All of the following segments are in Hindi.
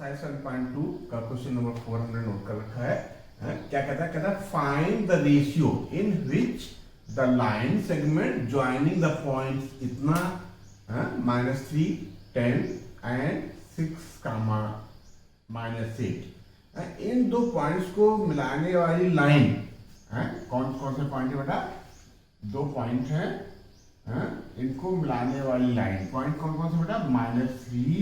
एक्सरसाइज 7.2 का क्वेश्चन नंबर 4 हमने नोट कर रखा है। क्या कहता है find the ratio in which the line segment joining the points इतना -3, 10 एंड 6 कामा -8, इन दो पॉइंट्स को मिलाने वाली लाइन कौन कौन से पॉइंट है बेटा? दो पॉइंट है, इनको मिलाने वाली लाइन पॉइंट कौन कौन से बेटा? -3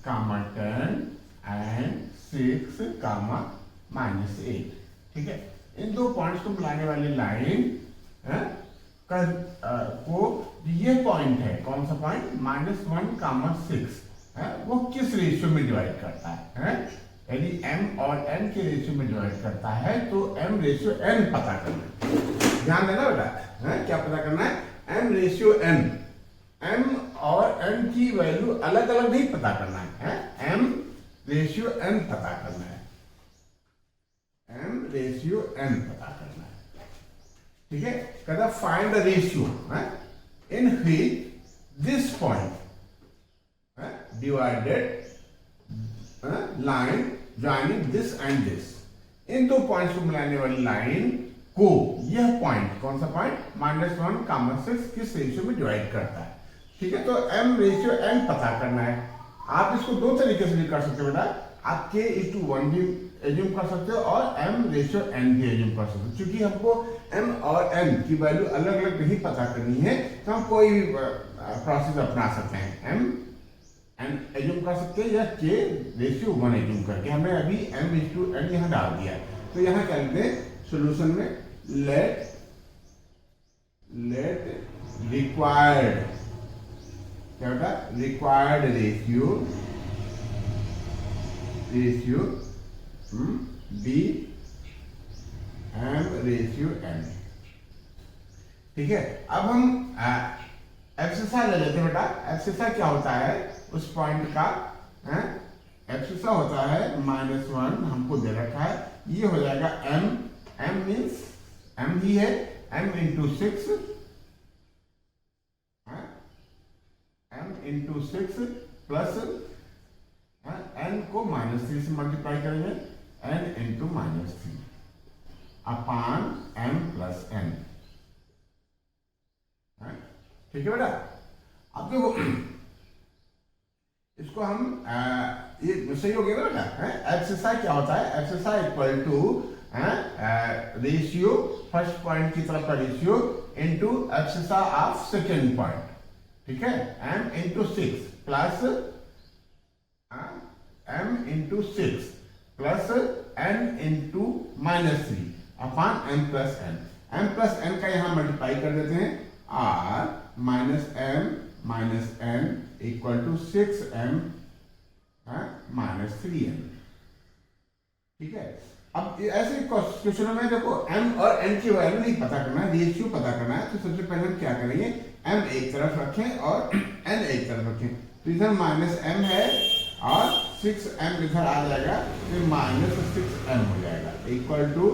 कामा 10 एंड 6 कामा -8। ठीक है, इन दो पॉइंट्स को मिलाने वाली लाइन को ये पॉइंट है, कौन सा पॉइंट? -1 कामा 6, वो किस रेशियो में डिवाइड करता है? यदि m और n के रेशियो में डिवाइड करता है तो m रेशियो n पता करना है। ध्यान देना बेटा, क्या पता करना है? m रेशियो n, m और n की वैल्यू अलग अलग नहीं पता करना है, m रेशियो n पता करना है, m रेशियो n पता करना है। ठीक है, कहता find the ratio in which this point divided line joining this and this, इन दो पॉइंट्स को मिलाने वाली लाइन को यह पॉइंट, कौन सा पॉइंट? -1 कामा 6 किस रेशियो में डिवाइड करता है। ठीक है, तो m रेशियो n पता करना है। आप इसको दो तरीके से भी कर सकते हो बेटा, आप k/1 भी एज्यूम कर सकते हो और m रेशियो n भी एज्यूम कर सकते हो। क्योंकि हमको m और n की वैल्यू अलग अलग नहीं पता करनी है तो हम कोई भी प्रोसेस अपना सकते हैं। m n एज्यूम कर सकते हैं या k/1 एज्यूम करके। हमने अभी m/n यहाँ डाल दिया है, तो यहाँ क्या लिखते हैं सोल्यूशन में? लेट रिक्वायर्ड, क्या बेटा? Required ratio be m ratio n। ठीक है, अब हम एक्सरसाइज ले लेते हैं बेटा। एक्सरसाइज क्या होता है उस पॉइंट का? एक्सरसाइज होता है -1 हमको दे रखा है, ये हो जाएगा m मीन्स m ही है, m × 6, m × 6 प्लस n को -3 से मल्टीप्लाई करेंगे, n × -3 upon m plus n। ठीक है बेटा, अब देखो इसको हम ये सही हो गया ना बेटा? एक्सरसाइज क्या होता है? Exercise equal to ratio first point की तरफ का ratio into exercise of second point. ठीक है, m × 6 plus m × 6 plus n × -3 upon m plus n। m plus n का यहां मल्टीप्लाई कर देते हैं, r -m - n equal to 6m - 3n। ठीक है, अब ऐसे क्वेश्चनों में देखो m और n की वैल्यू नहीं पता करना है, रेशियो पता करना है। तो सबसे पहले हम क्या करेंगे? m एक तरफ रखें और n एक तरफ रखें, तो इधर -m है और 6m इधर आ जाएगा, फिर -6m हो जाएगा इक्वल टू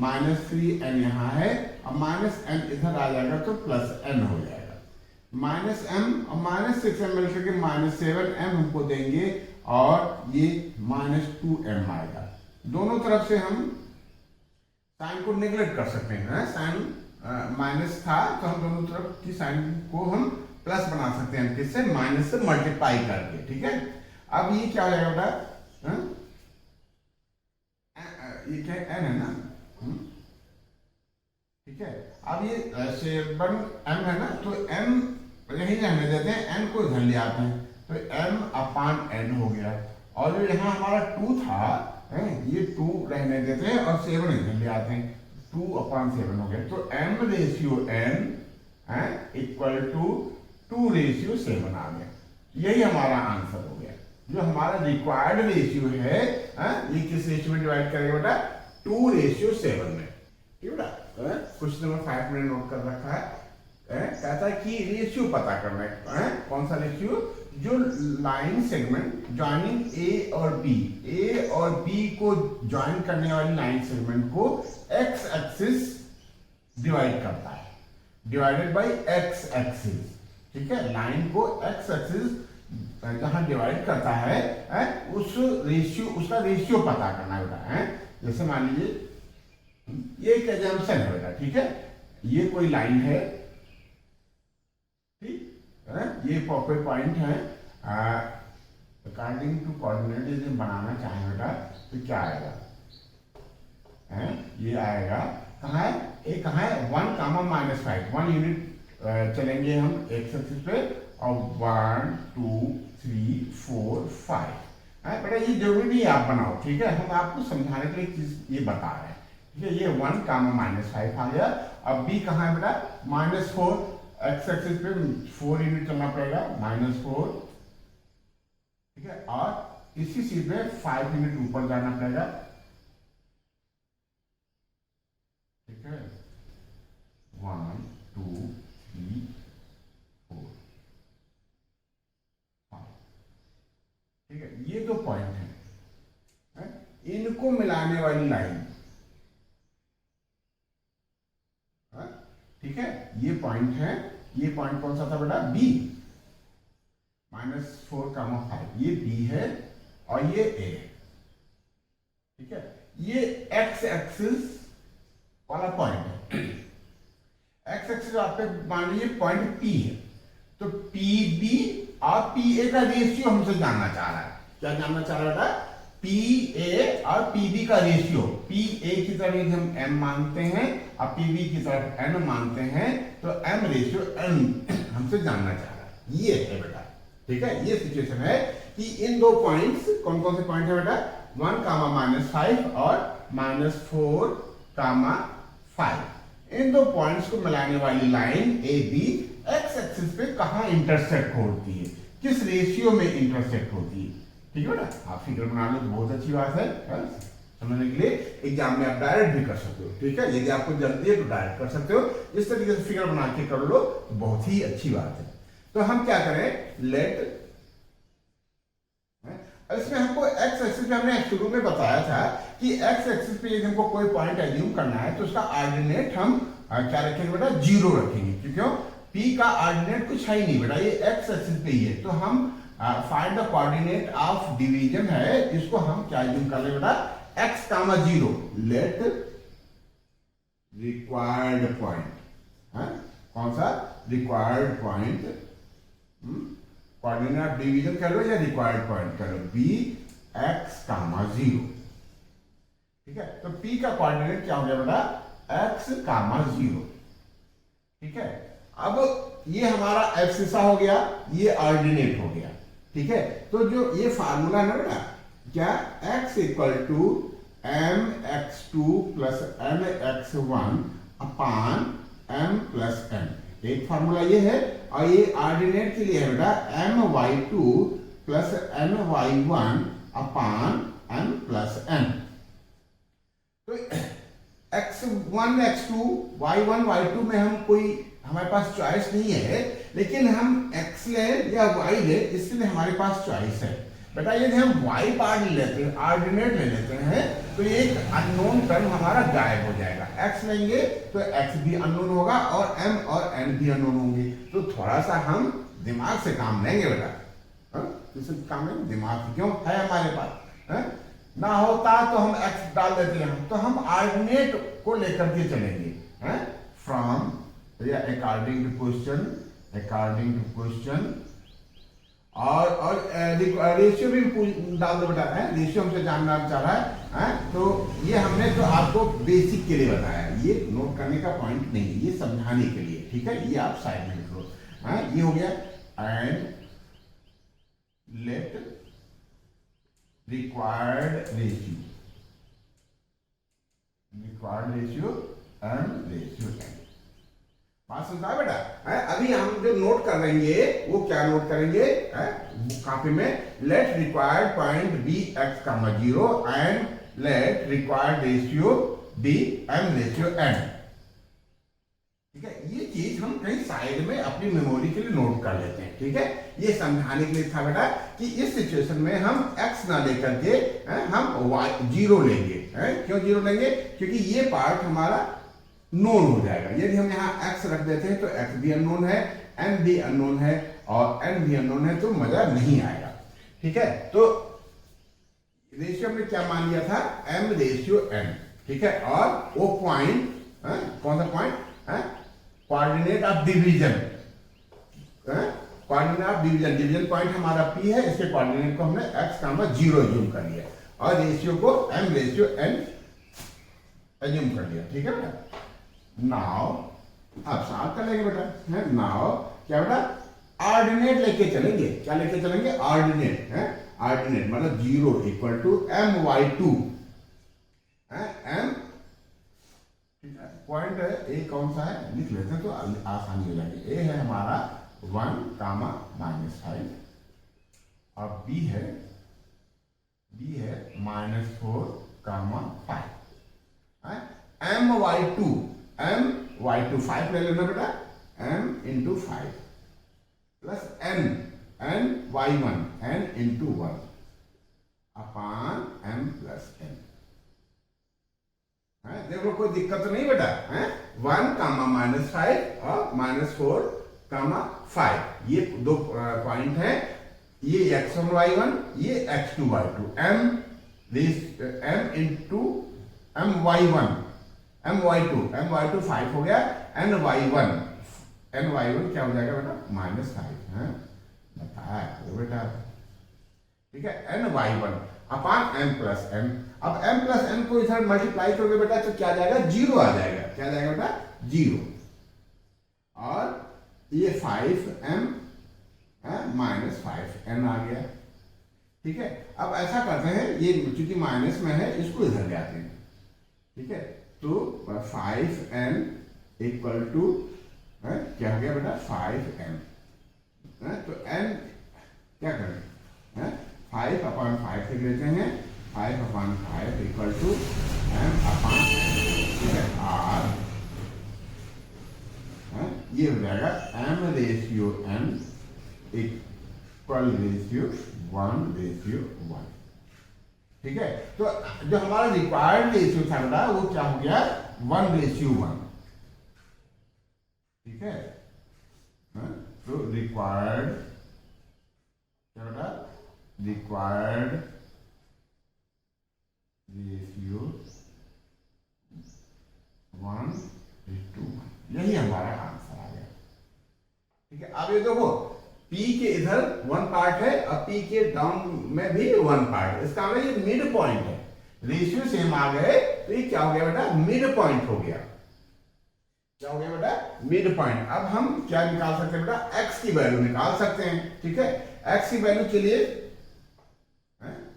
-3n यहाँ है और -n इधर आ जाएगा तो +n हो जाएगा। -m और -6m मिलकर के -7m हमको देंगे और ये -2m आएगा। दोनों तरफ से हम साइन को नेग्लेक्ट कर सकते हैं। साइन माइनस था तो हम दोनों तरफ की साइन को हम प्लस बना सकते हैं, किससे? माइनस से मल्टीप्लाई करके। ठीक है, अब ये क्या हो जाएगा बेटा? ये क्या n है ना? ठीक है, अब ये 7m है ना, तो m यही रहने देते हैं, n को इधर ले आते हैं, तो m अपान n हो गया। और जो यहाँ हमारा 2 था, ये 2 रहने देते हैं और 7 इधर ले आते हैं, 2/7 हो गया। तो m ratio n equal to 2:7 आ गया। यही हमारा आंसर हो गया। जो हमारा रिक्वायर्ड रेशियो है, ये किस रेशियो में डिवाइड करेगा बेटा? 2:7 में। ठीक है बेटा, क्वेश्चन नंबर 5 में नोट कर रखा है। कहता है कि रेशियो पता करना है। कौन सा रेशियो? जो लाइन सेगमेंट ज्वाइनिंग ए और बी को ज्वाइन करने वाली लाइन सेगमेंट को एक्स एक्सिस डिवाइड करता है, डिवाइडेड बाय एक्स एक्सिस। ठीक है, लाइन को एक्स एक्सिस जहां डिवाइड करता है, उस रेशियो, उसका रेशियो पता करना है बेटा, जैसे मान लीजिए ये एक एग्जाम्पल है बेटा, ठीक है, ये कोई लाइन है, ठीक है, ये कोई पॉइंट है, अकॉर्डिंग टू कोऑर्डिनेट यदि बनाना चाहें बेटा तो क्या आएगा, ये आएगा कहाँ है, एक कहाँ है 1 कामा -5, 1 यूनिट चलेंगे हम एक्स एक्सिस पे, और 1 2 3 4 5 बेटा, ये जरूरी नहीं आप बनाओ, ठीक है, हम आपको समझाने के लिए चीज ये बता रहे हैं, ठीक है। ये 1 कामा -5 आ गया। अब बी कहाँ है बेटा, -4, एक्स एक्सिस पे 4 यूनिट चलना पड़ेगा, -4, ठीक है, और इसी चीज पे 5 यूनिट ऊपर जाना पड़ेगा, ठीक है, 1 2 3 4 5, ठीक है। ये दो पॉइंट है, इनको मिलाने वाली लाइन, ठीक है, ये पॉइंट है, ये पॉइंट कौन सा था बेटा, बी, -4, 5, ये बी है और ये ए, ठीक है। ये एक्स एक्सिस वाला पॉइंट है, एक्स एक्सिस आप पे मान लीजिए पॉइंट पी है, तो पी बी और पी ए का रेशियो हमसे जानना चाह रहा है, क्या जानना चाह रहा है, पी ए और पी बी का रेशियो, पी ए की तरफ हम m मानते हैं और पी बी की तरफ n मानते हैं, तो m रेशियो n हमसे जानना चाह रहा है, ये है बेटा, ठीक है। ये सिचुएशन है कि इन दो पॉइंट्स, कौन कौन से पॉइंट है बेटा, 1 कामा -5 और -4 कामा 5, इन दो पॉइंट्स को मिलाने वाली line A B X axis पे कहां इंटरसेक्ट होती है, किस रेशियो में इंटरसेक्ट होती है, ठीक है बेटा। आप फिगर बना लो तो बहुत अच्छी बात है, समझने के लिए एग्जाम में आप डायरेक्ट भी कर सकते हो, ठीक है, यदि आपको जल्दी है तो डायरेक्ट कर सकते हो, इस तरीके से फिगर बना के कर लो तो बहुत ही अच्छी बात है। तो हम क्या करें, लेट, इसमें हमको एक्स एक्सिस पे हमने शुरू में बताया था कि एक्स एक्सिस पे यदि हमको कोई पॉइंट एज्यूम करना है तो उसका ऑर्डिनेट हम क्या रखेंगे बेटा, 0 रखेंगे, क्योंकि पी का ऑर्डिनेट कुछ है ही नहीं बेटा, ये एक्स एक्सिस पे ही है, तो हम find the coordinate of division है, इसको हम क्या एज्यूम कर ले बेटा, x, 0, लेट रिक्वायर्ड पॉइंट, कौन सा, required point, coordinate of division कर लो या रिक्वायर्ड पॉइंट कर लो, बी x, 0, ठीक है। तो p का कोऑर्डिनेट क्या हो गया बेटा, x, 0, ठीक है। अब ये हमारा एब्सिसा हो गया, ये ऑर्डिनेट हो गया, ठीक है। तो जो ये फार्मूला है ना बेटा, क्या, x equal to mx2 plus mx1 upon m plus n, एक फार्मूला ये है, और ये ऑर्डिनेट के लिए है बेटा my2 प्लस my1 अपान m प्लस n। तो x1 x2 y1 y2 में हम कोई, हमारे पास चॉइस नहीं है, लेकिन हम x ले या y ले, इसके लिए हमारे पास चॉइस है बेटा। यदि हम y पार्ट ले लेते हैं, ऑर्डिनेट ले लेते हैं, तो एक अननोन टर्म हमारा गायब हो जाएगा, x लेंगे तो x भी अननोन होगा और m और n भी अननोन होंगे, तो थोड़ा सा हम दिमाग से काम लेंगे बेटा, किसी काम लेंगे दिमाग, क्यों है हमारे पास, ना होता तो हम x डाल देते हैं, तो हम ऑर्डिनेट को लेकर के चलेंगे, फ्रॉम या अकॉर्डिंग टू क्वेश्चन, और रेशियो भी डाल दो बेटा, रेशियो हमसे जानना चाह रहा है, तो ये हमने तो आपको बेसिक के लिए बताया, ये नोट करने का पॉइंट नहीं, ये समझाने के लिए, ठीक है, ये आप साइड में लिख लो, ये हो गया, and let required ratio and ratio n, बात समझा बेटा। अभी हम जो नोट करेंगे वो क्या नोट करेंगे, कॉपी में, let required point be x, 0 and let required ratio be m ratio n, ठीक है। ये चीज हम कहीं साइड में अपनी मेमोरी के लिए नोट कर लेते हैं, ठीक है। ये समझाने के लिए था बेटा कि इस सिचुएशन में हम x ना लेकर के हम y 0 लेंगे, क्यों 0 लेंगे, क्योंकि ये पार्ट हमारा नोन हो जाएगा। यदि हम यहाँ x रख देते हैं तो x भी अननोन है, n भी अननोन है, और एन भी अननोन है तो मजा नहीं आएगा। ठीक है, तो रेशियो में क्या मान लिया था, m रेशियो n। ठीक है, और वो पॉइंट कौन सा पॉइंट है, coordinate of division, coordinate of division, division point हमारा p है, इसके कोऑर्डिनेट को हमने x, 0 यूज कर लिया और रेशियो को m रेशियो n एज्यूम कर लिया। ठीक है बेटा, नाउ अब साथ कर लेंगे बेटा, है नाउ क्या बेटा, ऑर्डिनेट लेके चलेंगे, क्या लेके चलेंगे, ऑर्डिनेट है, ऑर्डिनेट मतलब 0 equal to my2 m, point A कौन सा है लिख लेते हैं तो आसानी हो जाएगी। ए है हमारा 1, -5 और बी है -4, 5 my2 5 ले लेना बेटा, m into 5 plus n y1 n into 1 अपान m प्लस n। देखो कोई दिक्कत तो नहीं बेटा, 1, -5 और -4, 5 ये दो पॉइंट है, ये x1 y1, ये x2 y2, m into m y2 5 हो गया, n y1 क्या हो जाएगा बेटा, -5 है, बताया बेटा। ठीक है, n y1 अपान m प्लस n। अब m प्लस n को इधर मल्टीप्लाई करोगे बेटा तो क्या जाएगा, 0 आ जाएगा, क्या जाएगा बेटा, 0। और ये 5m -5n आ गया। ठीक है, अब ऐसा करते हैं, ये चूंकि माइनस में है इसको इधर ले आते हैं। ठीक है, तो 5n इक्वल टू क्या हो गया बेटा, 5m। तो n क्या करें, 5/5 लिख लेते हैं, 5/5 इक्वल टू m/n। ठीक है, r ये हो जाएगा m ratio n equal ratio 1:1। ठीक है, तो जो हमारा रिक्वायर्ड रेशियो था बेटा वो क्या हो गया, 1:1। ठीक है, तो रिक्वायर्ड क्या बेटा, रिक्वायर्ड रेशियो 1:1, यही हमारा आंसर आ गया। ठीक है, अब ये देखो P के इधर 1 पार्ट है और P के डाउन में भी 1 पार्ट है, इसका मतलब ये मिड पॉइंट है, रेशियो सेम आ गए तो ये क्या हो गया बेटा, मिड पॉइंट हो गया। क्या हो गया बेटा, मिड पॉइंट। अब हम क्या निकाल सकते हैं बेटा, x की वैल्यू निकाल सकते हैं। ठीक है, x की वैल्यू के लिए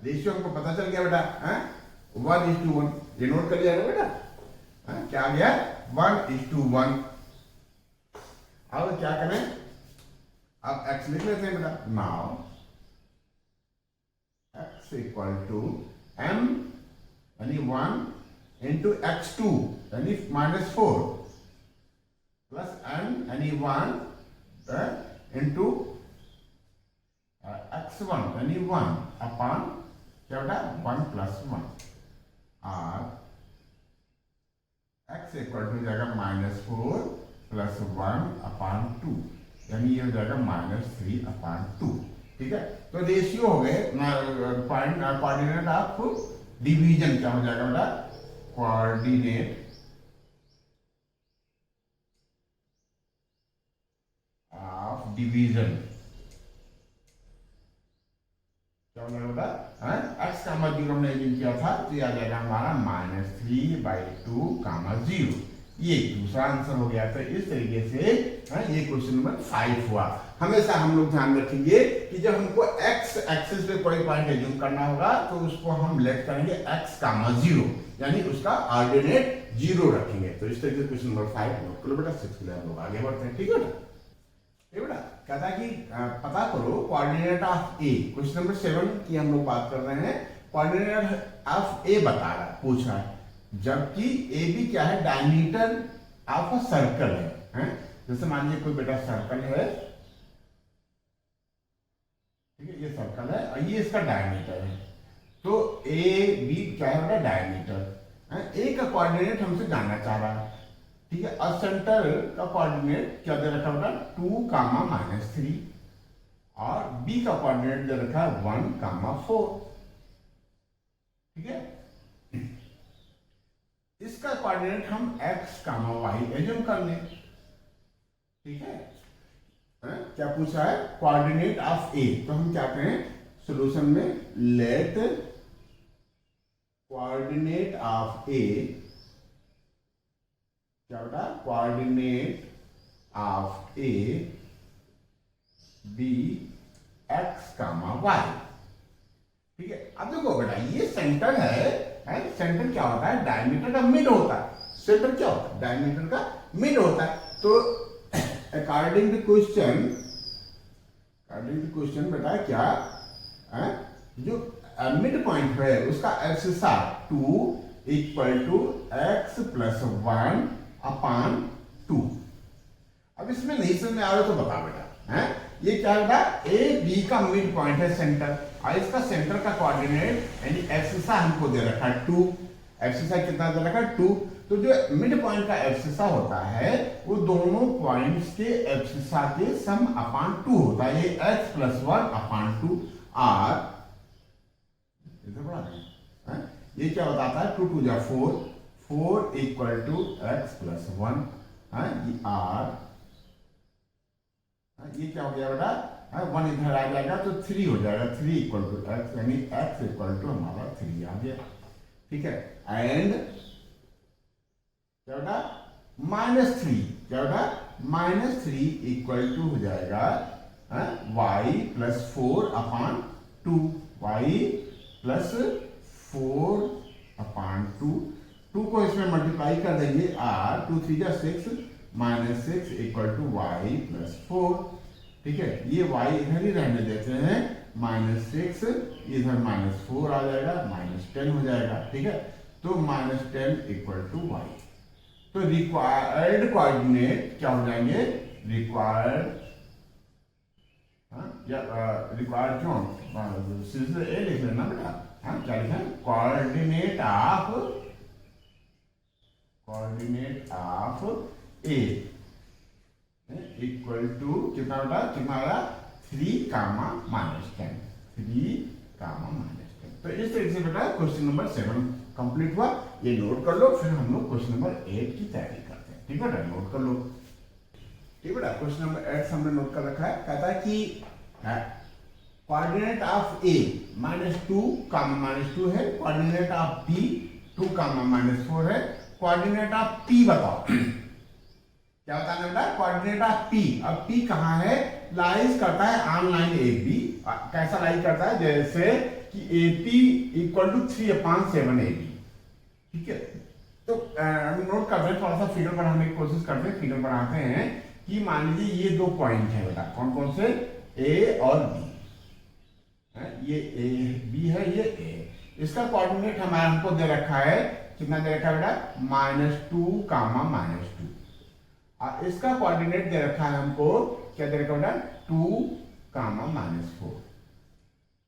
रेशियो हमको पता चल गया बेटा, 1:1, ये नोट कर लिया बेटा, क्या आ गया, 1:1। अब क्या करें, अब x लिख लेते हैं बेटा, now x equal to m यानी 1 इंटू x2 यानी -4 प्लस n यानी 1 इंटू x1 यानी 1 अपान क्या बेटा, 1 + 1 और x इक्वल टू जाएगा -4 + 1/2 यानी ये हो जाएगा -3/2। ठीक है, तो रेशियो हो गए, पॉइंट कोऑर्डिनेट ऑफ डिवीजन क्या हो जाएगा बेटा, कोऑर्डिनेट ऑफ डिवीजन क्या हो जाएगा बेटा, x का मान 0 हमने यूज किया था तो ये आ जाएगा हमारा -3/2, 0। ये दूसरा आंसर हो गया। तो इस तरीके से ये क्वेश्चन नंबर 5 हुआ। हमेशा हम लोग ध्यान रखेंगे कि जब हमको x एक्सिस पे कोई पॉइंट एज्यूम करना होगा तो उसको हम लेट करेंगे x, 0 यानी उसका ऑर्डिनेट 0 रखेंगे। तो इस तरीके से क्वेश्चन नंबर 5 नोट कर लो बेटा। 6 के लिए हम लोग आगे बढ़ते हैं। ठीक है बेटा, ये बेटा कहता है कि पता करो coordinate of A. Question number 7 की हम लोग बात कर रहे हैं। कोऑर्डिनेट ऑफ ए बता रहा है, पूछ रहा है, जबकि ए बी क्या है, डायमीटर ऑफ अ सर्कल है। जैसे मान लीजिए कोई बेटा सर्कल है, ठीक है, ये सर्कल है और ये इसका डायमीटर है। तो ए बी क्या है बेटा, डायमीटर। ए का कोऑर्डिनेट हमसे जानना चाह रहा है, ठीक है। और सेंटर का कोऑर्डिनेट क्या दे रखा बेटा, 2, -3। और बी का कोऑर्डिनेट दे रखा है 1,4। ठीक है, इसका कोऑर्डिनेट हम x, y एज्यूम कर लें। ठीक है, क्या पूछा है, कोऑर्डिनेट ऑफ ए, तो हम क्या करें सॉल्यूशन में, लेट कोऑर्डिनेट ऑफ ए, क्या बेटा, coordinate of A B x, y। ठीक है, अब देखो बेटा ये सेंटर है, सेंटर क्या होता है, डायमीटर का मिड होता है। सेंटर क्या होता है, डायमीटर का मिड होता है। तो अकॉर्डिंग टू क्वेश्चन बेटा क्या है, जो मिड पॉइंट है उसका abscissa 2 equal to x plus 1/2। अब इसमें नहीं समझ में आ रहा तो बता बेटा, है ये क्या बेटा, ए बी का मिड पॉइंट है सेंटर, और इसका सेंटर का कोऑर्डिनेट यानी एब्सिसा हमको दे रखा है 2। एब्सिसा कितना दे रखा है, 2। तो जो मिड पॉइंट का एब्सिसा होता है वो दोनों पॉइंट्स के एब्सिसा के सम अपान 2 होता है। ये x प्लस 1/2 r, इधर बढ़ा दें, ये क्या बताता है, 2 2 जा 4 इक्वल टू x प्लस 1, ये r, ये क्या हो गया बेटा, 1 इधर आ जाएगा तो 3 हो जाएगा, 3 इक्वल टू x, यानी x इक्वल टू हमारा 3 आ गया। ठीक है, एंड क्या बेटा, -3, क्या बेटा, -3 इक्वल टू हो जाएगा y प्लस 4/2, y प्लस 4/2, 2 को इसमें मल्टीप्लाई कर देंगे, r 2 3 जा 6, -6 इक्वल टू y प्लस 4। ठीक है, ये y इधर ही रहने देते हैं, -6 इधर -4 आ जाएगा, -10 हो जाएगा। ठीक है, तो -10 इक्वल टू y। तो रिक्वायर्ड कोऑर्डिनेट क्या हो जाएंगे, रिक्वायर्ड क्यों सीधे ए लिख लेना बेटा, क्या लिखा, coordinate of A equal to कितना बेटा, कितना आया, 3, -10, 3, -10। तो इस तरीके से बेटा क्वेश्चन नंबर 7 कंप्लीट हुआ। ये नोट कर लो, फिर हम लोग क्वेश्चन नंबर 8 की तैयारी करते हैं। ठीक है बेटा, नोट कर लो। ठीक बेटा, क्वेश्चन नंबर 8 हमने नोट कर रखा है। कहता है कि कोऑर्डिनेट ऑफ ए -2, -2 है, कोऑर्डिनेट ऑफ बी 2, -4 है, कोऑर्डिनेट ऑफ पी बताओ। क्या बताना बेटा, कोऑर्डिनेट ऑफ पी। अब पी कहाँ है, लाइज करता है ऑन लाइन ए बी। कैसा लाइज करता है, जैसे कि A P equal to 3/7 A B. ठीक है, तो नोट करते हैं, थोड़ा सा फिगर बनाने की कोशिश करते हैं। फिगर बनाते हैं कि मान लीजिए ये 2 पॉइंट है बेटा, कौन कौन से, ए और बी, ये ए बी है, ये ए। इसका कोऑर्डिनेट हमारा हमको दे रखा है, कितना दे रखा है बेटा, -2, -2। और इसका कोऑर्डिनेट दे रखा है हमको, क्या दे रखा बेटा, 2, -4।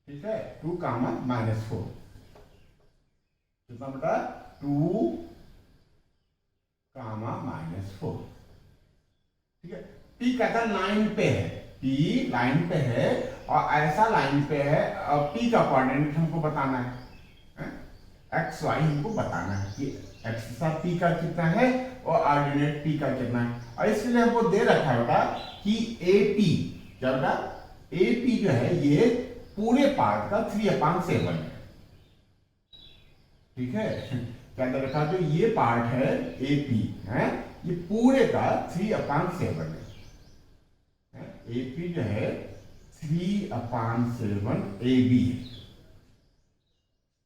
ठीक है, 2, -4, कितना बेटा, 2, -4। ठीक है, P कहता लाइन पे है, P लाइन पे है, और ऐसा लाइन पे है, और P का कोऑर्डिनेट हमको बताना है, x y हमको बताना है कि एक्सिस ऑफ P का कितना है और ऑर्डिनेट P का कितना है। और इसलिए हमको दे रखा है बेटा कि AP, क्या बेटा, AP जो है ये पूरे पार्ट का 3/7 है। ठीक है, क्या दे रखा, जो ये पार्ट है AP है, ये पूरे का 3/7 है। AP जो है 3/7 AB है।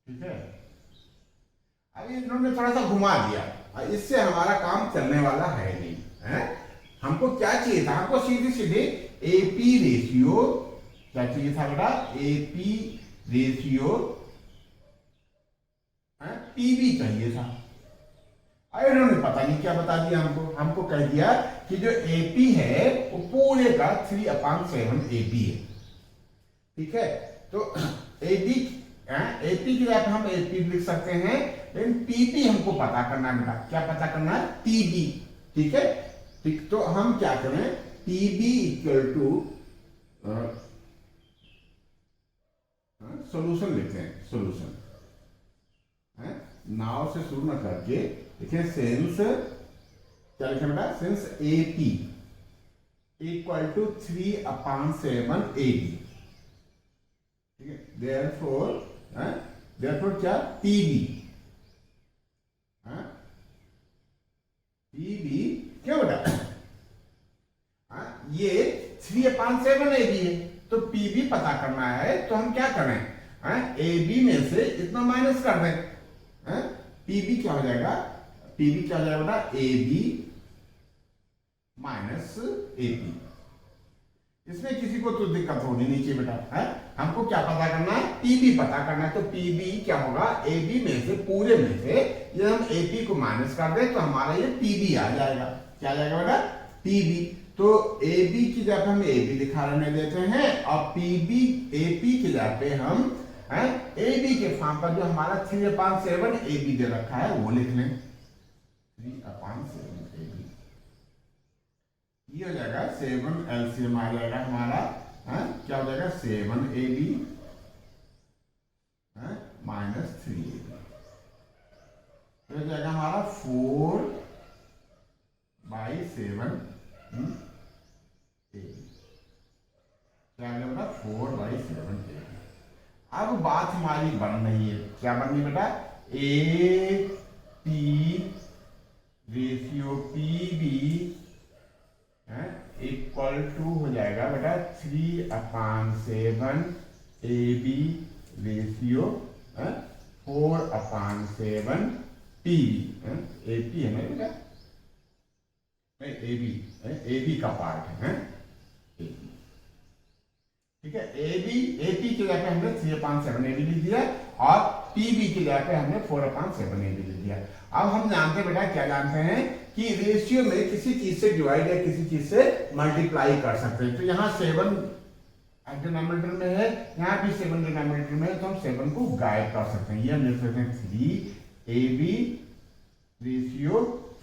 ठीक है, अब इन्होंने थोड़ा सा घुमा दिया, इससे हमारा काम चलने वाला है नहीं है। हमको क्या चाहिए था, हमको सीधे सीधे एपी रेशियो, क्या चाहिए था बेटा, एपी रेशियो पीबी चाहिए था। अब इन्होंने पता नहीं क्या बता दिया हमको कह दिया कि जो एपी है वो पूरे का 3/7 एपी है। ठीक है, तो एपी एपी की जगह हम एपी लिख सकते हैं, लेकिन पीपी हमको पता करना है बेटा, क्या पता करना है, पीबी। ठीक है, ठीक, तो हम क्या करें, पीबी इक्वल टू सॉल्यूशन लिखते हैं, सॉल्यूशन है नाव से शुरू न करके देखिए सिंस क्या लिखें बेटा, since A P equal to 3/7 A B, ठीक है। देयरफॉर क्या पी बी, पी बी क्यों बेटा, ये 3/7 ए बी है तो पी बी पता करना है तो हम क्या करें, ए बी में से इतना माइनस कर दें, पी बी क्या हो जाएगा, पी बी क्या हो जाएगा बेटा, A B minus A P. इसमें किसी को तो दिक्कत होनी नहीं चाहिए बेटा, है हमको क्या पता करना है, पी बी पता करना है। तो पी बी क्या होगा, ए बी में से पूरे में से ये हम ए पी को माइनस कर दे तो हमारा ये पी बी आ जाएगा, क्या आ जाएगा बेटा, पी बी। तो ए बी की जगह हम ए बी लिखा रहने देते हैं और पी बी ए पी की जगह पे हम ए बी के फॉर्म पर जो हमारा 3/7 ए बी दे रखा है वो लिख लें, 3/7 ए बी। ये हो जाएगा 7 एलसीएम आ जाएगा हमारा, क्या हो जाएगा 7 A B minus 3 A B, तो हो जाएगा हमारा 4/7 क्या होगा 4/7 ए। अब बात हमारी बन रही है, क्या बन रही बेटा, A P ratio P B equal to हो जाएगा बेटा 3/7 A B ratio 4/7 P B, A P है ना बेटा, ए बी का पार्ट है, ठीक है। ए पी की जगह पे हमने 3/7 ए बी लिख दिया और पी बी की जगह पे हमने 4/7 ए बी लिख दिया। अब हम जानते हैं बेटा, क्या जानते हैं कि रेशियो में किसी चीज से डिवाइड या किसी चीज से मल्टीप्लाई कर सकते हैं। तो यहाँ 7 डिनोमिनेटर में है, यहाँ भी 7 डिनोमिनेटर में है, तो हम 7 को गायब कर सकते हैं। ये हम लिख सकते हैं 3 A B ratio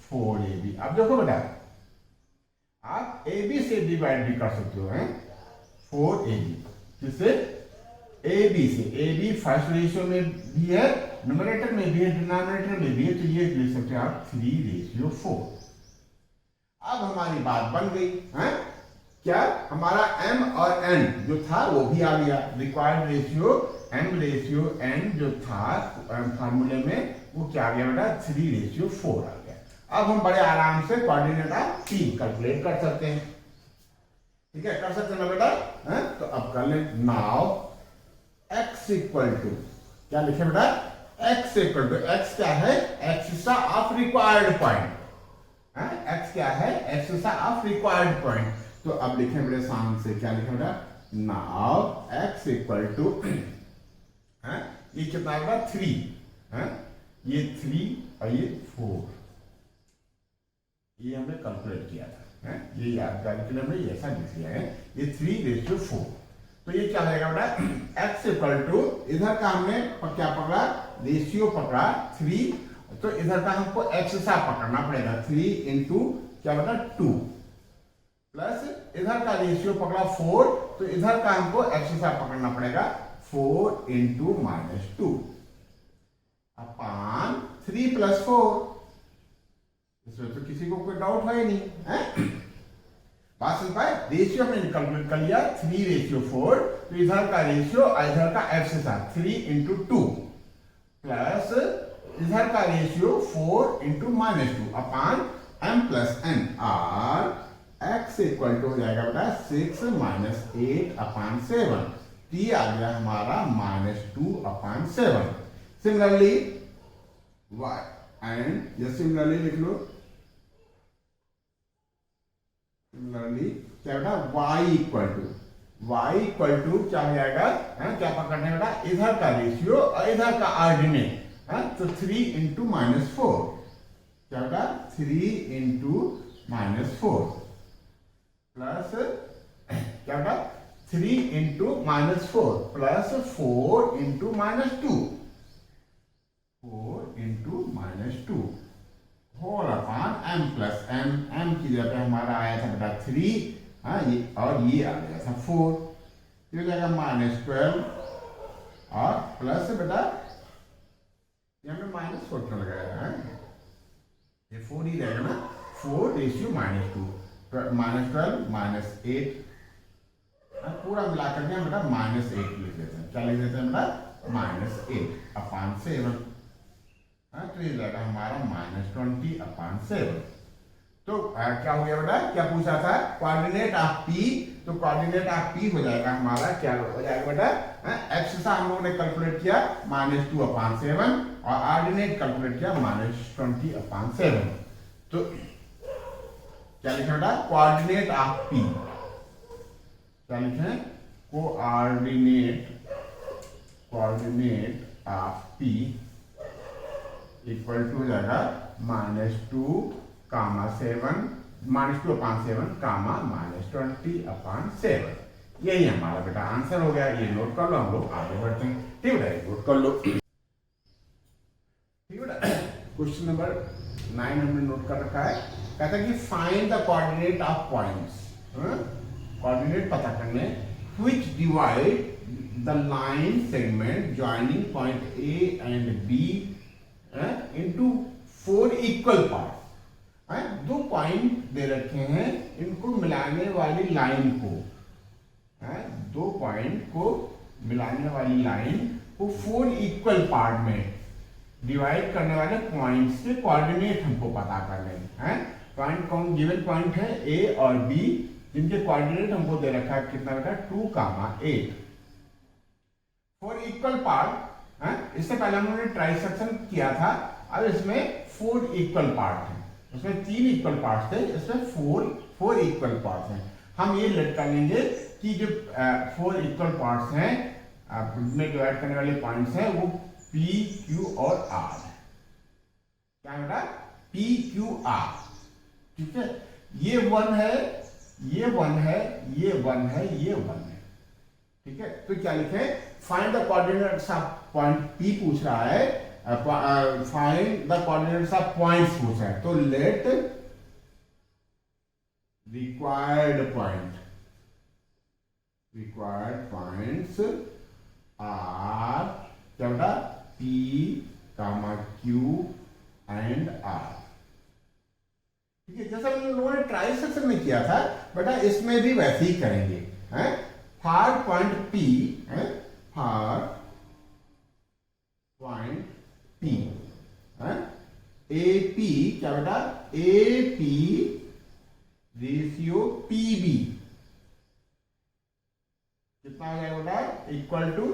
4 A B. अब देखो बेटा, आप ए बी से डिवाइड भी कर सकते हो, 4 ए बी, जिससे ए बी से, ए बी फर्स्ट रेशियो में भी है, न्यूमरेटर में भी है, डिनोमिनेटर में भी है, तो ये लिख सकते हैं आप 3/4। अब हमारी बात बन गई, क्या हमारा m और n जो था वो भी आ गया, रिक्वायर्ड रेशियो m/n जो था फार्मूले में वो क्या आ गया बेटा, 3/4 आ गया। अब हम बड़े आराम से कोऑर्डिनेट ऑफ p कैलकुलेट कर सकते हैं, ठीक है, कर सकते हैं ना बेटा, तो अब कर लें। नाउ x इक्वल टू क्या लिखे बेटा, x इक्वल टू, x क्या है, axis of required point, x क्या है, एक्सिस ऑफ रिक्वायर्ड पॉइंट। तो अब लिखे बेटे सामने से, क्या लिखे बेटा, नाउ x इक्वल टू ये कितना होगा 3, ये 3 और ये 4, ये हमने कैलकुलेट किया था, ये याद कैलकुलेट में ऐसा लिख लिया है, ये 3/4। तो ये क्या रहेगा बेटा, x इक्वल टू, इधर का हमने क्या पकड़ा, रेशियो पकड़ा 3, तो इधर का हमको एक्सिसा पकड़ना पड़ेगा 3 इंटू क्या बेटा 2, प्लस इधर का रेशियो पकड़ा 4, तो इधर का हमको एक्सिसा पकड़ना पड़ेगा 4 इंटू -2 अपान 3 + 4। इसमें तो किसी को कोई डाउट है ही नहीं, बात सुन पाए। रेशियो हमने कैलकुलेट कर लिया 3/4, तो इधर का रेशियो और इधर का एक्सिसा 3 इंटू 2 प्लस इधर का रेशियो 4 इंटू -2 अपान m + n, और x इक्वल टू हो जाएगा बेटा 6 - 8/7, t आ गया हमारा -2/7। सिमिलरली y एंड ये सिमिलरली लिख लो, सिमिलरली क्या बेटा y इक्वल टू क्या हो जाएगा, क्या पकड़ने बेटा, इधर का रेशियो और इधर का ऑर्डिनेट, तो 3 इंटू -4, क्या बेटा 3 इंटू -4 प्लस क्या बेटा 3 into -4 plus 4 into -2, 4 into -2 whole upon m + n, m की जगह पे हमारा आया था बेटा 3, ये और ये आ गया था 4, ये हो जाएगा -12 और प्लस बेटा यहाँ पे माइनस 4 क्यों लगाया है, ये 4 ही रहेगा ना, 4 रेशियो -2, -12 -8, पूरा मिलाकर के हम बेटा -8 लिख देते हैं। क्या लिख देते हैं बेटा, -8/7। तो ये जाएगा हमारा -20/7। तो क्या हो गया बेटा, क्या पूछा था, कोऑर्डिनेट ऑफ P, तो कोऑर्डिनेट ऑफ P हो जाएगा हमारा, क्या हो जाएगा बेटा, x सा हम लोगों ने कैलकुलेट किया -2/7 और ऑर्डिनेट कैलकुलेट किया -20/7। तो क्या लिखे बेटा, कोऑर्डिनेट ऑफ P, क्या लिखे, coordinate of P equal to हो जाएगा -2/7 -2/7 यही हमारा बेटा आंसर हो गया। ये नोट कर लो, हम लोग आगे बढ़ते हैं। ठीक है, नोट कर लो। ठीक है बेटा, क्वेश्चन नंबर 9 हमने नोट कर रखा है। कहता है कि find the coordinate of points, coordinate पता करने, which divide the line segment joining point A and B into 4 equal part. दो पॉइंट दे रखे हैं, इनको मिलाने वाली लाइन को, दो पॉइंट को मिलाने वाली लाइन को 4 इक्वल पार्ट में डिवाइड करने वाले पॉइंट्स के कोऑर्डिनेट हमको पता करने हैं। पॉइंट कौन, गिवन पॉइंट है A और B, जिनके कोऑर्डिनेट हमको दे रखा है कितना बेटा, 2,8। 4 इक्वल पार्ट, इससे पहले हम लोगों ने ट्राइसेक्शन किया था, अब इसमें 4 इक्वल पार्ट हैं। उसमें 3 इक्वल पार्ट्स थे, इसमें 4 इक्वल पार्ट्स हैं। हम ये लेट कर लेंगे कि जो 4 इक्वल पार्ट्स हैं, में डिवाइड करने वाले पॉइंट्स हैं, वो P, Q और R है। क्या बेटा, P, Q, R। ठीक है, ये 1 है, ये 1 है, ये 1 है, ये 1 है। ठीक है, तो क्या लिखे, find the coordinates of point P पूछ रहा है, find the coordinates of points पूछ रहा है। तो लेट रिक्वायर्ड पॉइंट्स आर, क्या बेटा, P, Q एंड R। ठीक है, जैसा हम लोगों ने ट्राइसेक्शन में किया था बेटा, इसमें भी वैसे ही करेंगे। For point P, for point P, AP, क्या बेटा, AP रेशियो PB कितना हो जाएगा बेटा, इक्वल टू,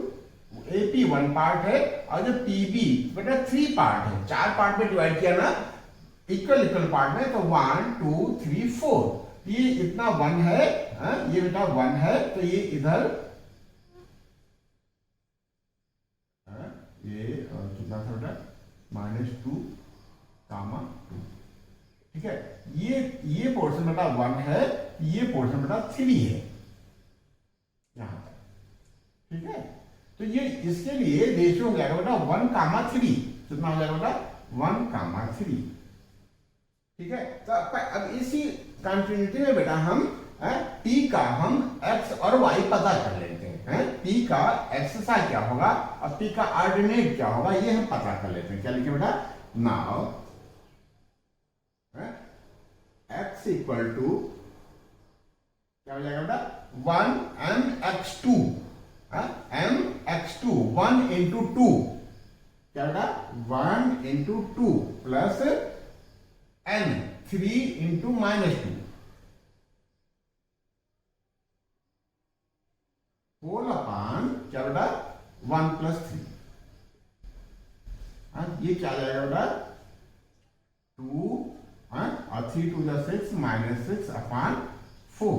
AP 1 पार्ट है और जो PB बेटा 3 पार्ट है, 4 पार्ट में डिवाइड किया ना इक्वल पार्ट में, तो 1 2 3 4, ये इतना 1 है, ये बेटा 1 है, तो ये इधर ये कितना था बेटा, -2, -2। ठीक है, ये पोर्शन बेटा 1 है, ये पोर्शन बेटा 3 है यहां तक। ठीक है, तो ये इसके लिए रेशियो हो जाएगा बेटा 1,3, कितना हो जाएगा बेटा, 1,3। ठीक है, तो अब इसी कंटिन्यूटी में बेटा हम P का हम x और y पता कर लेते हैं। P का x सा क्या होगा और P का ऑर्डिनेट क्या होगा, ये हम पता कर लेते हैं। क्या लिखे बेटा, नाउ x इक्वल टू, क्या हो जाएगा बेटा, 1mx2, mx2 1 इंटू 2, क्या बेटा, 1 into 2 plus n 3 into -2 whole upon, क्या बेटा, 1 + 3। ये क्या आ जाएगा बेटा, 2 और 3 2 = 6, -6/4।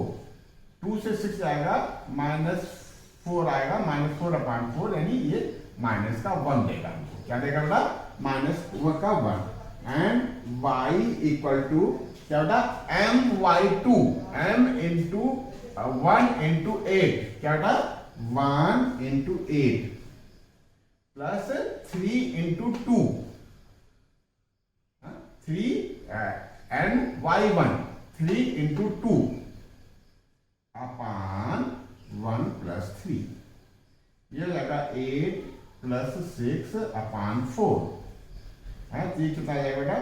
2 से 6 जाएगा, -4 आएगा, -4/4, यानी ये माइनस का 1 देगा हमको। क्या देगा बेटा, -1 का 1। एंड y इक्वल टू, क्या बेटा, my2, m इंटू 1 इंटू 8, क्या बेटा, 1 into 8 plus 3 into 2, 3 and y1 3 into 2 अपान 1 + 3। ये हो जाएगा 8 प्लस 6/4 है। तो ये कितना आ जाएगा बेटा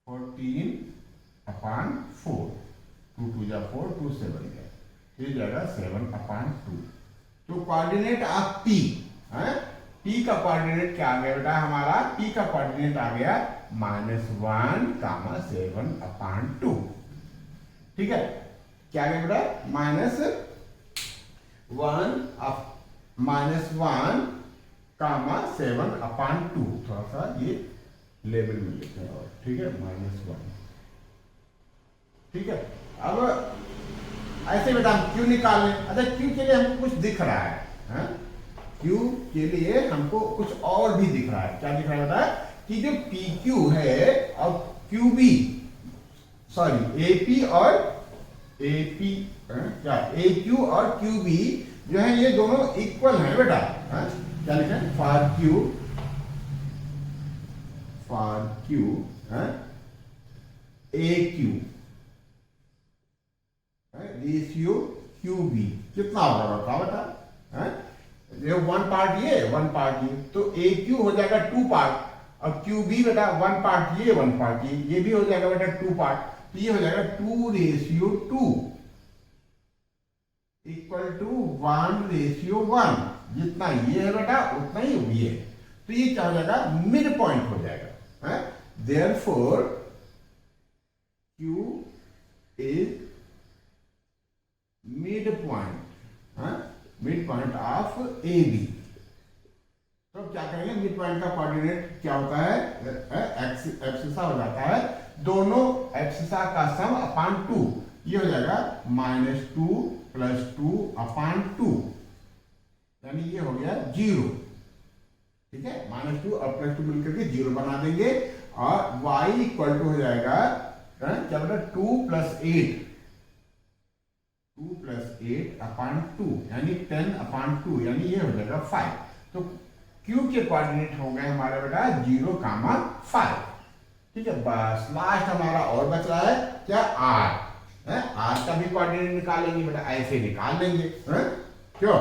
14/4। 2 2 जा 4, 2 7 का ये जाएगा 7/2। तो कोऑर्डिनेट ऑफ P है, P का कोऑर्डिनेट क्या आ गया बेटा हमारा, P का कोऑर्डिनेट आ गया -1,7/2। ठीक है, क्या आ गया बेटा -1 -1,7/2। थोड़ा सा ये लेवल में लिखते हैं और ठीक है -1। ठीक है, अब ऐसे बेटा हम क्यू निकाल लें। अच्छा क्यू के लिए हमको कुछ दिख रहा है, क्यू के लिए हमको कुछ और भी दिख रहा है। क्या दिख रहा है बेटा कि जो पी क्यू है और क्यू बी, सॉरी एपी और एपी क्या ए क्यू और क्यू बी जो है ये दोनों इक्वल है बेटा। क्या लिखें for Q A Q ratio Q B कितना होगा बताओ बेटा। ये 1 पार्ट ये 1 पार्ट ये, तो ए क्यू हो जाएगा 2 पार्ट और क्यू बी बेटा 1 पार्ट ये 1 पार्ट ये भी हो जाएगा बेटा 2 पार्ट। तो ये हो जाएगा 2:2 इक्वल टू 1:1। जितना ये है बेटा उतना ही ये है। तो ये क्या हो जाएगा मिड पॉइंट हो जाएगा। Therefore Q is mid point of A B. तो क्या करेंगे मिड पॉइंट का कोऑर्डिनेट क्या होता है एब्सिसा हो जाता है दोनों एब्सिसा का सम अपान 2। ये हो जाएगा -2 + 2/2 यानी ये हो गया 0। ठीक है, -2 और +2 मिलकर के 0 बना देंगे और y इक्वल टू हो जाएगा क्या बेटा 2 + 8 2 + 8/2 यानी 10/2 यानी ये हो जाएगा 5। तो Q के कोऑर्डिनेट हो गए हमारे बेटा 0,5। ठीक है, बस लास्ट हमारा और बच रहा है क्या R है। R का भी कोऑर्डिनेट निकालेंगे बेटा, ऐसे निकाल लेंगे क्यों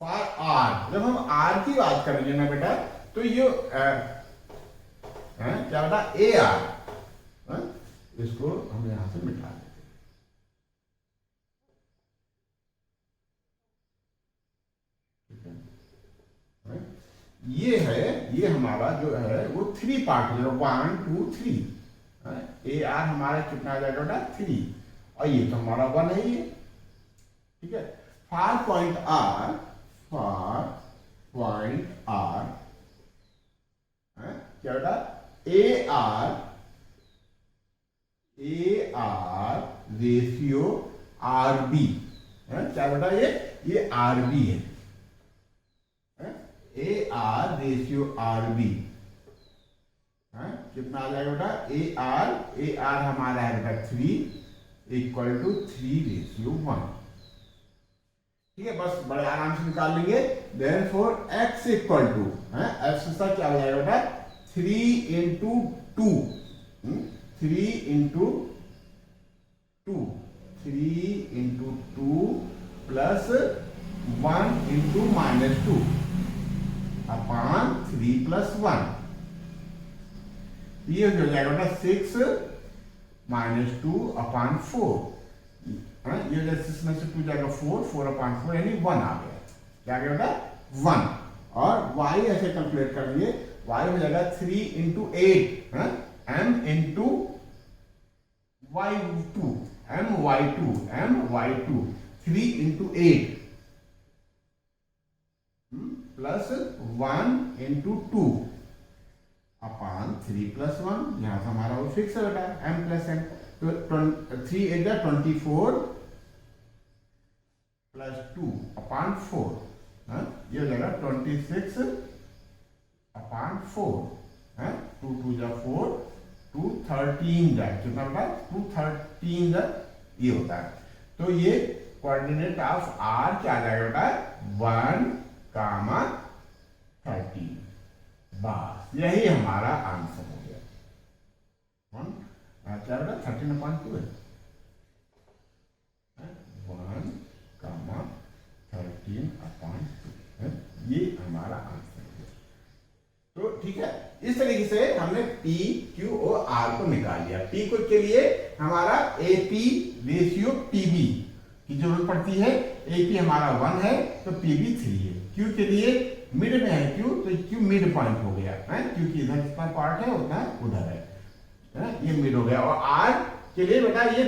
फॉर R। जब हम R की बात करेंगे ना बेटा तो ये क्या बेटा AR इसको हम यहां से मिटा देंगे। ये है, ये हमारा जो है वो 3 पार्ट है 1 2 3। ए आर हमारा कितना आ जाएगा बेटा 3 और ये तो हमारा 1 है ये। ठीक है, फार पॉइंट आर क्या बेटा A R ratio R B. क्या बेटा ये आर बी है A R ratio R B. कितना आ जाएगा बेटा ए आर हमारा है बेटा 3 इक्वल टू 3:1। ठीक है, बस बड़े आराम से निकाल लेंगे। Therefore x equal to x क्या हो जाएगा बेटा 3 × 2 3 × 2 प्लस 1 × -2 अपान 3 + 1। ये हो जाएगा बेटा 6 - 2/4। ये 6 में से 2 जाएगा 4/4 यानी 1 आ गया। क्या आ गया बेटा 1। और y ऐसे कैलकुलेट कर लिए, y हो जाएगा 3 × 8 m × y2 3 × 8 प्लस 1 × 2 अपान 3 + 1। यहां से हमारा वो फिक्स है बेटा m + n। तो 3 × 24 + 2/4 ये हो जाएगा 26/4 2 2 जा 4 2 13 जा कितना बेटा 213 जा ये होता है। तो ये कोऑर्डिनेट ऑफ R क्या आ जाएगा बेटा 1,13। बस यही हमारा आंसर हो गया। क्या बेटा 13/2 है 1,13 हमारा आंसर है। तो ठीक है, इस तरीके से हमने पी क्यू और आर को निकाल लिया। पी को के लिए हमारा एपी रेशियो पीबी की जरूरत पड़ती है। एपी हमारा 1 है तो पीबी 3 है। क्यू के लिए मिड में है क्यू, तो क्यू मिड पॉइंट हो गया है, क्योंकि इधर जितना पार्ट है उतना उधर है, ये मिड हो गया। और आर के लिए बेटा ये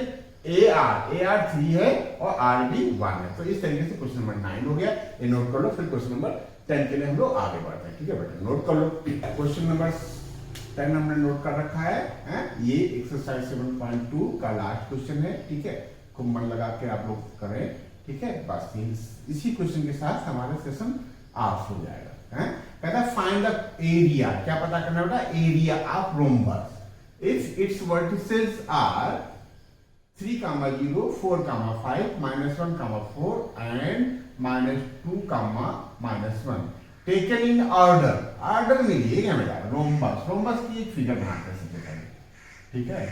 ए आर 3 है और आर भी 1 है। तो इस तरीके से क्वेश्चन नंबर 9 हो गया, ये नोट कर लो। फिर क्वेश्चन नंबर 10 के लिए हम लोग आगे बढ़ते हैं। ठीक है बेटा, नोट कर लो। क्वेश्चन नंबर 10 हमने नोट कर रखा है, ये एक्सरसाइज 7.2 का लास्ट क्वेश्चन है। ठीक है, खूब मन लगा के आप लोग करें। ठीक है, बस इसी क्वेश्चन के साथ हमारा सेशन ऑफ हो जाएगा। कहता है फाइंड द एरिया, क्या पता करना बेटा, area of rhombus if its vertices are 3, 0, 4, 5, -1, 4 and -2, -1 taken in order में लिए क्या बेटा, रोम्बस की एक फिगर बनाते हैं सबसे पहले। ठीक है,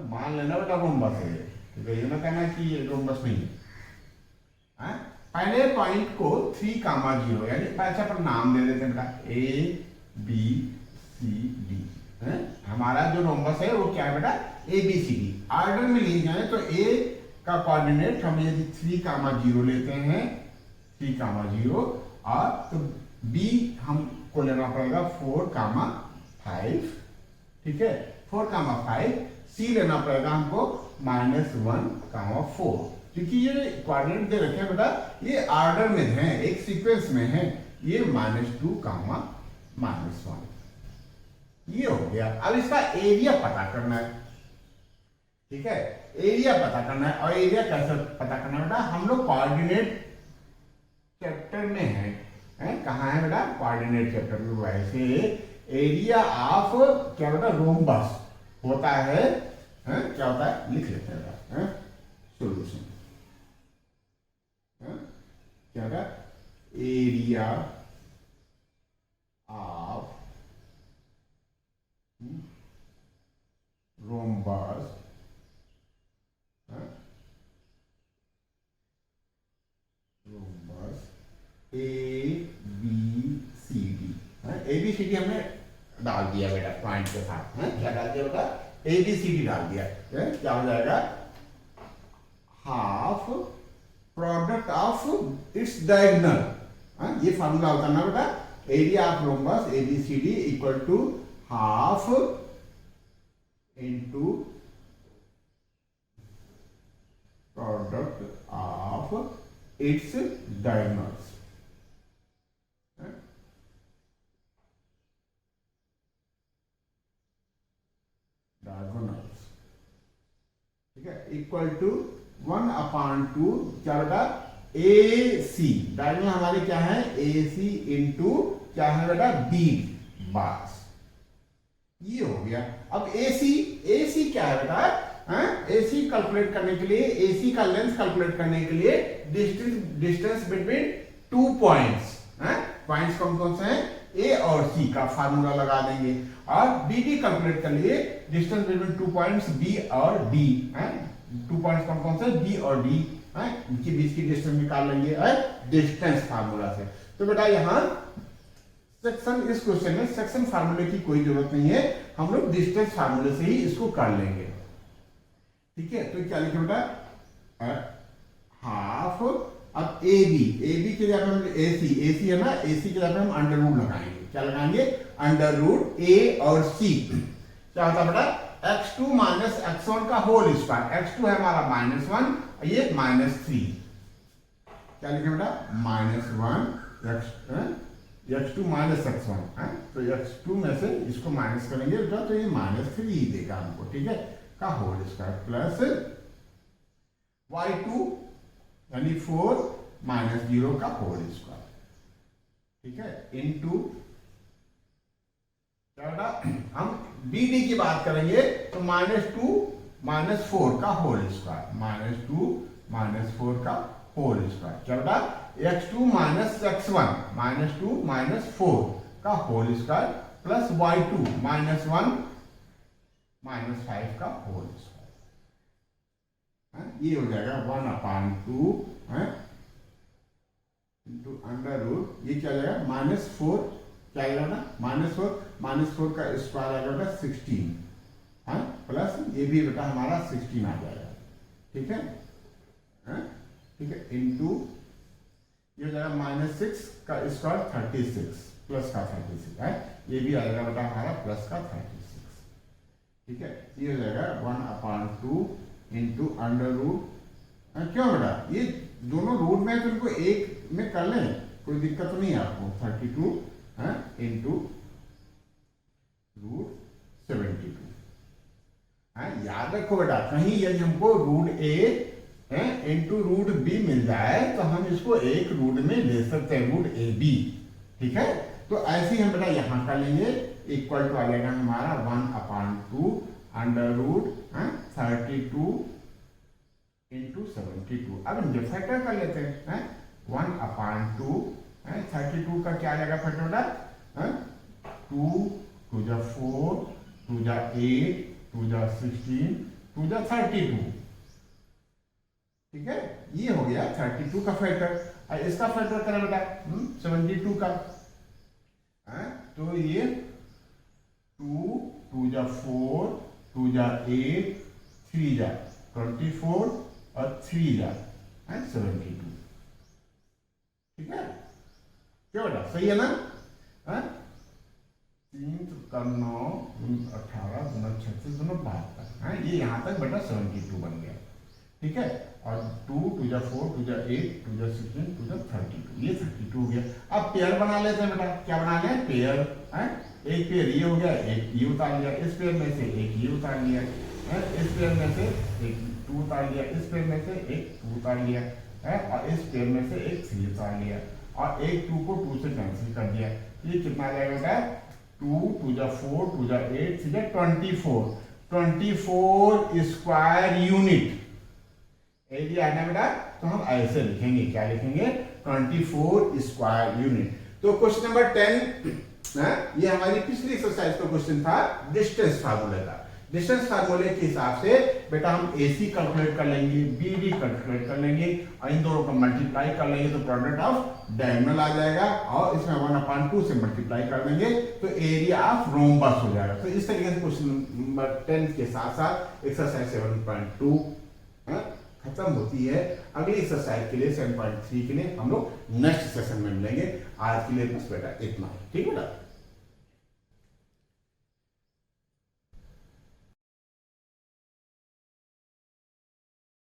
मान लेना बेटा रोम्बस है, ठीक है, ये ना कहना कि ये रोम्बस नहीं है। पहले पॉइंट को 3, 0 यानी पैसा पर नाम दे देते हैं बेटा, ए बी सी डी। हमारा जो रोम्बस है वो क्या है बेटा, A B C D. Order में लिए जाए तो ए का कोऑर्डिनेट हम यदि 3, 0 लेते हैं, 3, 0, और तो बी हमको लेना पड़ेगा 4, 5। ठीक है, 4, 5। सी लेना पड़ेगा हमको -1, 4, क्योंकि ये कोऑर्डिनेट दे रखे हैं बेटा, ये ऑर्डर में है, एक सीक्वेंस में है। ये -2, -1, ये हो गया। अब इसका एरिया पता करना है। ठीक है, एरिया पता करना है। और एरिया कैसे पता करना है बेटा, हम लोग कोऑर्डिनेट चैप्टर में है, कहाँ है बेटा, कोऑर्डिनेट चैप्टर में। वैसे एरिया ऑफ क्या बेटा, रोम्बस होता है, क्या होता है, लिख लेते हैं सॉल्यूशन। क्या होगा, area of rhombus A B C D. A B C D हमने डाल दिया बेटा पॉइंट के साथ, क्या डाल दिया बेटा, ए बी सी डी डाल दिया। क्या हो जाएगा, half product of its diagonal. ये फार्मूला होता है ना बेटा, area of rhombus A B C D equal to half into product of its diagonals. ठीक है, इक्वल टू 1/2 क्या बेटा, ए सी। डायगोनल हमारे क्या है, ए सी इंटू क्या है बेटा, बी बस। ये हो गया। अब ए सी क्या है बेटा, ए सी कैलकुलेट करने के लिए, ए सी का लेंथ कैलकुलेट करने के लिए डिस्टेंस बिटवीन 2 पॉइंट्स। पॉइंट्स कौन कौन से हैं, ए और सी का फार्मूला लगा देंगे। और डी डी कैलकुलेट कर लिए, डिस्टेंस बिटवीन 2 पॉइंट्स बी और डी। 2 पॉइंट्स कौन कौन से, बी और डी, इनके बीच की डिस्टेंस निकाल लेंगे डिस्टेंस फार्मूला से। तो बेटा यहाँ सेक्शन, इस क्वेश्चन में सेक्शन फार्मूले की कोई जरूरत नहीं है, हम लोग डिस्टेंस फार्मूले से ही इसको कर लेंगे। ठीक है, तो क्या लिखे बेटा, हाफ। अब ए बी के जगह हम ए सी है ना, ए सी के जगह हम अंडर रूट लगाएंगे। क्या लगाएंगे, अंडर रूट ए और सी। क्या होता है बेटा, x2 माइनस x1 का होल स्क्वायर। x2 है हमारा -1, ये -3। क्या लिखे बेटा, -1 x2 माइनस x1, तो x2 में से इसको माइनस करेंगे तो ये -3 देगा हमको। ठीक है, का होल स्क्वायर प्लस y2 यानी 4 -0 का होल स्क्वायर। ठीक है, इनटू क्या बेटा, हम बी डी की बात करेंगे तो -2 -4 का होल स्क्वायर, -2 -4 का होल स्क्वायर। क्या बेटा, x2 माइनस x1, -2 -4 का होल स्क्वायर प्लस y2 -1 -5 का होल स्क्वायर। ये हो जाएगा 1/2 इंटू अंडर रूट, ये क्या हो जाएगा -4, क्या आएगा ना -4 का स्क्वायर आएगा बेटा 16, प्लस ये भी बेटा हमारा 16 आ जाएगा, ठीक है, ठीक है, इंटू ये हो जाएगा -6 का स्क्वायर 36 प्लस का 36 है, ये भी आएगा बेटा हमारा प्लस का 36, ठीक है, ये हो जाएगा 1/2 इंटू अंडर रूट, क्यों बेटा ये दोनों रूट में तो इनको एक में कर लें, कोई दिक्कत नहीं है आपको, 32 इंटू रूट 72, याद रखो बेटा कहीं यदि हमको रूट ए इंटू रूट बी मिल जाए तो हम इसको एक रूट में ले सकते हैं, रूट ए बी, ठीक है, तो ऐसे ही हम बेटा यहाँ कर लेंगे, इक्वल टू आ जाएगा हमारा 1/2 अंडर रूट 32 इंटू 72। अब इनके फैक्टर कर लेते हैं, 1/2 32 का क्या आ जाएगा फैक्टर बेटा, 2 2 जा 4 2 जा 8 2 जा 16 2 जा 32, ठीक है, ये हो गया 32 का फैक्टर। इसका फैक्टर करें बेटा 72 का, तो ये 2 2 जा 4 2 जा 8 3 जा 24 और 3 जा 72, ठीक है, क्या बेटा सही है ना, 3 का 9 18 36 72, ये यहाँ तक बेटा 72 बन गया, ठीक है, और 2 2 जा 4 2 जा 8 2 जा 16 2 जा 32, ये 32 हो गया। अब पेयर बना लेते हैं बेटा, क्या बना लें पेयर, एक पेयर ये हो गया, एक ये उतार लिया, इस पेयर में से एक ये उतार लिया, इस पेयर में से एक 2 उतार लिया, इस पेयर में से एक 2 उतार लिया, और इस पेयर में से एक 3 उतार लिया, और एक 2 को 2 से कैंसिल कर दिया, ये कितना आ जाएगा बेटा 2 2 जा 4 2 जा 8 3 जा 24 स्क्वायर यूनिट एरिया है ना बेटा, तो हम ऐसे लिखेंगे, क्या लिखेंगे 24 स्क्वायर यूनिट। तो क्वेश्चन नंबर 10 ये हमारी पिछली एक्सरसाइज का क्वेश्चन था डिस्टेंस फार्मूले का। डिस्टेंस फार्मूले के हिसाब से बेटा हम AC कैलकुलेट कर लेंगे, BD कैलकुलेट कर लेंगे, और इन दोनों को मल्टीप्लाई कर लेंगे तो प्रोडक्ट ऑफ डायगोनल आ जाएगा, और इसमें 1/2 से मल्टीप्लाई कर देंगे तो एरिया ऑफ रोम्बस हो जाएगा। तो इस तरीके से क्वेश्चन नंबर 10 के साथ साथ एक्सरसाइज 7.2 खत्म होती है। अगली एक्सरसाइज के लिए 7.3 के लिए हम लोग नेक्स्ट सेशन में मिलेंगे। आज के लिए बस बेटा इतना, ठीक है बेटा।